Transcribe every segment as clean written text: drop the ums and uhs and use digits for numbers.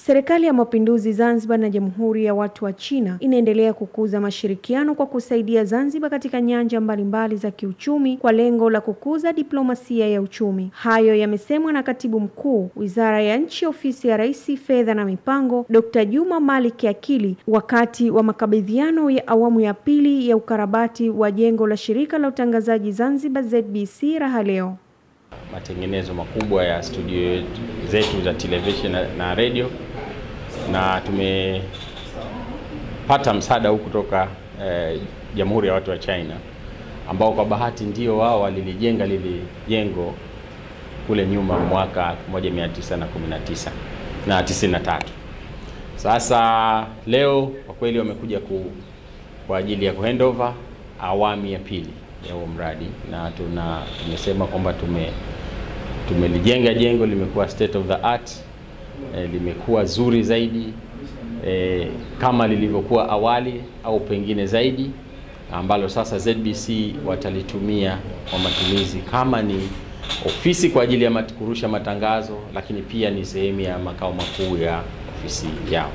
Serikali ya Mapinduzi Zanzibar na Jamhuri ya Watu wa China inaendelea kukuza mashirikiano kwa kusaidia Zanzibar katika nyanja mbalimbali za kiuchumi kwa lengo la kukuza diplomasia ya uchumi. Hayo yamesemwa na Katibu Mkuu, Wizara ya Nchi, Ofisi ya Rais, Fedha na Mipango, Dr. Juma Malik Akili wakati wa makabidhiano ya awamu ya pili ya ukarabati wa jengo la Shirika la Utangazaji Zanzibar ZBC Raha Leo. Matengenezo makubwa ya studio zetu za television na radio, na tumepata msaada huu kutoka Jamhuri ya Watu wa China, ambao kwa bahati ndio wao walilijenga lile jengo kule nyuma mwaka 1919 na 93. Sasa leo kwa kweli wamekuja kwa ajili ya handover awamu ya pili ya huo mradi, na tumesema kwamba tumelijenga jengo, limekuwa state of the art, limekuwa zuri zaidi kama lilivyokuwa awali au pengine zaidi, ambalo sasa ZBC watalitumia kwa matumizi kama ni ofisi kwa ajili ya kurusha matangazo, lakini pia ni sehemu ya makao makuu ya ofisi yao.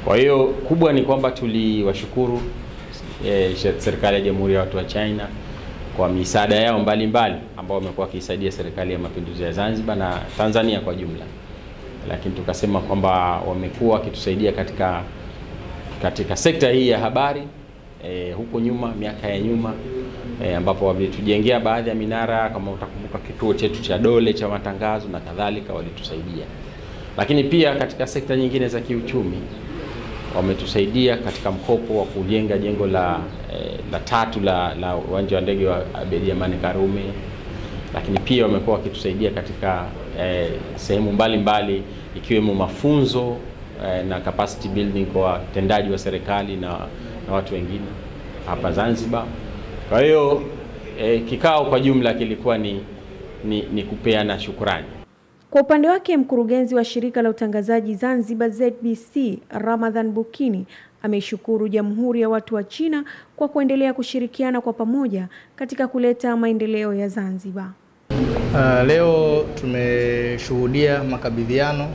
Kwa hiyo kubwa ni kwamba tuliwashukuru serikali ya Jamhuri ya Watu wa China kwa misaada yao mbalimbali ambao wamekuwa wakisaidia serikali ya Mapinduzi ya Zanzibar na Tanzania kwa jumla. Lakini tukasema kwamba wamekuwa wakitusaidia katika sekta hii ya habari huko nyuma, miaka ya nyuma, ambapo walitujengea baadhi ya minara, kama utakumbuka kituo chetu cha Dole cha matangazo na kadhalika, walitusaidia. Lakini pia katika sekta nyingine za kiuchumi wametusaidia katika mkopo wa kujenga jengo la tatu la uwanja wa ndege wa Abeid Amani Karume. Lakini pia wamekuwa wakitusaidia katika sehemu mbalimbali, ikiwemo mafunzo na capacity building kwa watendaji wa serikali na watu wengine hapa Zanzibar. Kwa hiyo kikao kwa jumla kilikuwa ni kupeana shukrani. Kwa upande wake, mkurugenzi wa Shirika la Utangazaji Zanzibar ZBC Ramadhan Bukini ameishukuru Jamhuri ya Watu wa China kwa kuendelea kushirikiana kwa pamoja katika kuleta maendeleo ya Zanzibar. Leo tumeshuhudia makabidhiano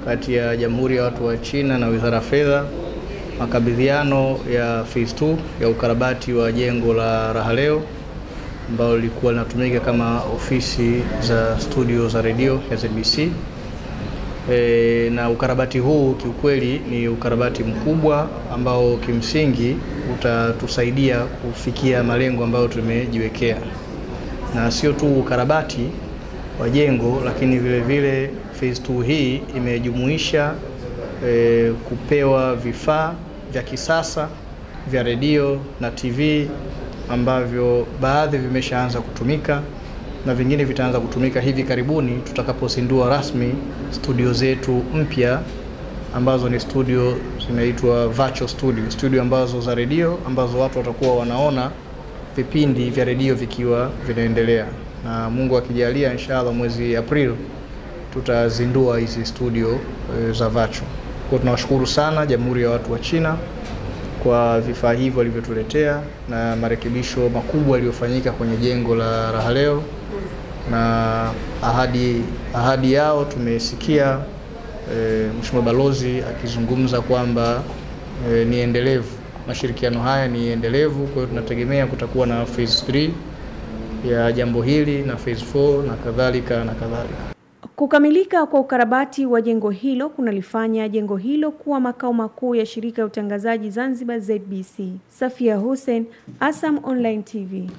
kati ya Jamhuri ya Watu wa China na Wizara ya Fedha, makabidhiano ya phase 2 ya ukarabati wa jengo la Raha Leo ambalo lilikuwa linatumika kama ofisi za studio za radio ya ZBC. Na ukarabati huu kiukweli ni ukarabati mkubwa ambao kimsingi utatusaidia kufikia malengo ambayo tumejiwekea. Na sio tu ukarabati wa jengo, lakini vile vile phase 2 hii imejumuisha kupewa vifaa vya kisasa vya radio na TV ambavyo baadhi vimeshaanza kutumika na vingine vitaanza kutumika hivi karibuni tutakapozindua rasmi studio zetu mpya ambazo ni studio zinaitwa virtual studio ambazo za radio, ambazo watu watakuwa wanaona vipindi vya radio vikiwa vinaendelea. Na Mungu akijalia, inshallah mwezi April tutazindua hizi studio za virtual. Kwa tunawashukuru sana Jamhuri ya Watu wa China kwa vifaa hivyo walivyotuletea na marekebisho makubwa yaliyofanyika kwenye jengo la Raha Leo, na ahadi yao tumesikia Mheshimiwa Balozi akizungumza kwamba ni endelevu. Mashirikiano haya ni endelevu, kwa hiyo tunategemea kutakuwa na phase 3 ya jambo hili na phase 4 na kadhalika na kadhalika. Kukamilika kwa ukarabati wa jengo hilo kunalifanya jengo hilo kuwa makao makuu ya Shirika la Utangazaji Zanzibar ZBC. Safia Hussein, ASAM Online TV.